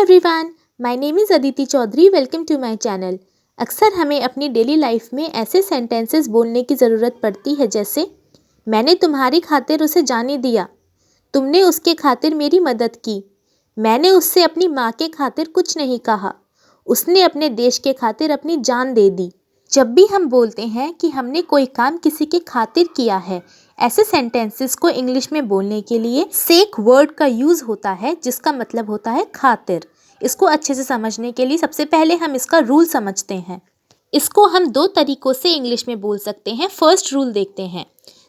Everyone, my name is Aditi Chaudhary. Welcome to my channel. अक्सर हमें अपनी डेली लाइफ में ऐसे सेंटेंसेस बोलने की ज़रूरत पड़ती है जैसे मैंने तुम्हारी खातिर उसे जाने दिया, तुमने उसके खातिर मेरी मदद की, मैंने उससे अपनी माँ के खातिर कुछ नहीं कहा, उसने अपने देश के खातिर अपनी जान दे दी। जब भी हम बोलते हैं कि हमने कोई काम किसी के खातिर किया है, ऐसे सेंटेंसेस को इंग्लिश में बोलने के लिए सेक वर्ड का यूज़ होता है जिसका मतलब होता है खातिर। इसको अच्छे से समझने के लिए सबसे पहले हम इसका रूल समझते हैं। इसको हम दो तरीक़ों से इंग्लिश में बोल सकते हैं। फर्स्ट रूल देखते हैं।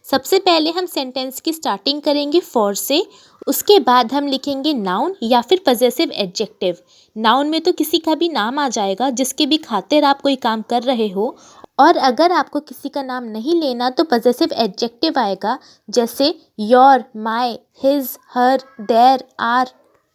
सबसे पहले हम सेंटेंस की स्टार्टिंग करेंगे फॉर से, उसके बाद हम लिखेंगे नाउन या फिर पजेसिव एडजेक्टिव। नाउन में तो किसी का भी नाम आ जाएगा जिसके भी खातिर आप कोई काम कर रहे हो, और अगर आपको किसी का नाम नहीं लेना तो पजेसिव एडजेक्टिव आएगा जैसे your, my, his, her, their, our.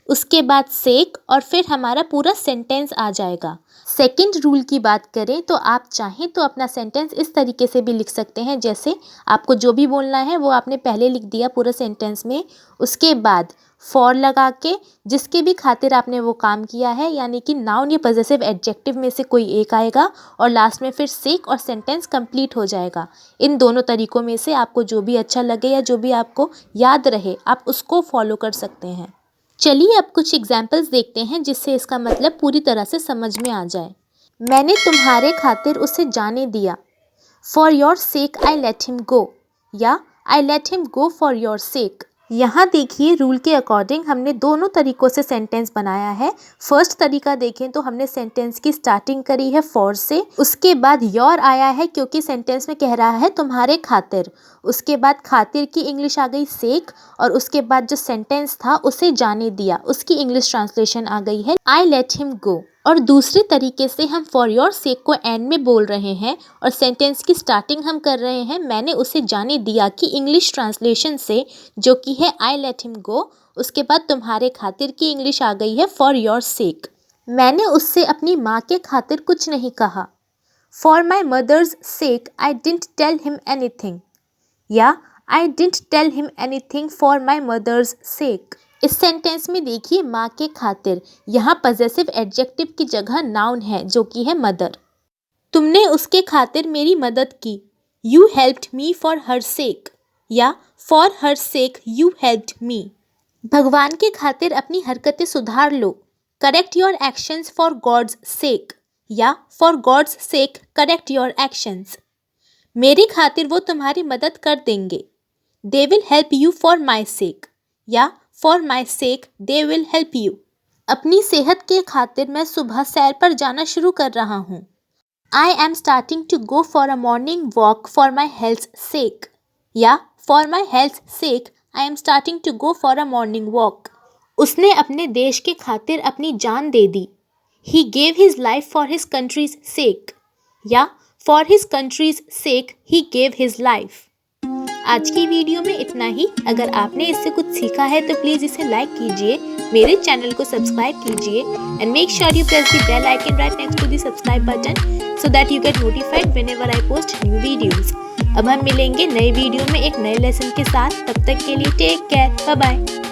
उसके बाद सेक और फिर हमारा पूरा सेंटेंस आ जाएगा। सेकंड रूल की बात करें तो आप चाहें तो अपना सेंटेंस इस तरीके से भी लिख सकते हैं जैसे आपको जो भी बोलना है वो आपने पहले लिख दिया पूरा सेंटेंस में, उसके बाद फॉर लगा के जिसके भी खातिर आपने वो काम किया है, यानी कि नाउन या पजेसिव एडजेक्टिव में से कोई एक आएगा और लास्ट में फिर सेक और सेंटेंस कंप्लीट हो जाएगा। इन दोनों तरीक़ों में से आपको जो भी अच्छा लगे या जो भी आपको याद रहे आप उसको फॉलो कर सकते हैं। चलिए अब कुछ एग्जाम्पल्स देखते हैं जिससे इसका मतलब पूरी तरह से समझ में आ जाए। मैंने तुम्हारे खातिर उसे जाने दिया, for your sake I let him go, या I let him go for your sake. यहाँ देखिए रूल के अकॉर्डिंग हमने दोनों तरीक़ों से सेंटेंस बनाया है। फर्स्ट तरीका देखें तो हमने सेंटेंस की स्टार्टिंग करी है फॉर से, उसके बाद योर आया है क्योंकि सेंटेंस में कह रहा है तुम्हारे खातिर, उसके बाद खातिर की इंग्लिश आ गई सेक, और उसके बाद जो सेंटेंस था उसे जाने दिया उसकी इंग्लिश ट्रांसलेशन आ गई है आई लेट हिम गो। और दूसरे तरीके से हम फॉर योर सेक को एंड में बोल रहे हैं और सेंटेंस की स्टार्टिंग हम कर रहे हैं मैंने उसे जाने दिया की इंग्लिश ट्रांसलेशन से, जो कि है आई लेट हिम गो। उसके बाद तुम्हारे खातिर की इंग्लिश आ गई है फॉर योर सेक। मैंने उससे अपनी माँ के खातिर कुछ नहीं कहा, for my mother's sake I didn't tell him anything, या I didn't tell him anything for my mother's sake. इस सेंटेंस में देखिए माँ के खातिर, यहाँ पजेसिव एडजेक्टिव की जगह नाउन है जो कि है मदर। तुमने उसके खातिर मेरी मदद की, you helped me for her sake, या for her sake you helped me. भगवान के खातिर अपनी हरकतें सुधार लो, correct your actions for God's sake, या for God's sake correct your actions. मेरी खातिर वो तुम्हारी मदद कर देंगे, they will help you for my sake, या for my sake they will help you. अपनी सेहत के खातिर मैं सुबह सैर पर जाना शुरू कर रहा हूँ, I am starting to go for a morning walk for my health sake, या for my health sake I am starting to go for a morning walk. उसने अपने देश के खातिर अपनी जान दे दी, he gave his life for his country's sake, या for his country's sake he gave his life. आज की वीडियो में इतना ही। अगर आपने इससे कुछ सीखा है तो प्लीज़ इसे लाइक कीजिए, मेरे चैनल को सब्सक्राइब कीजिए and make sure you press the bell icon right next to the subscribe button so that you get notified whenever I post new videos. अब हम मिलेंगे नए वीडियो में एक नए लेसन के साथ। तब तक के लिए टेक केयर, बाय बाय।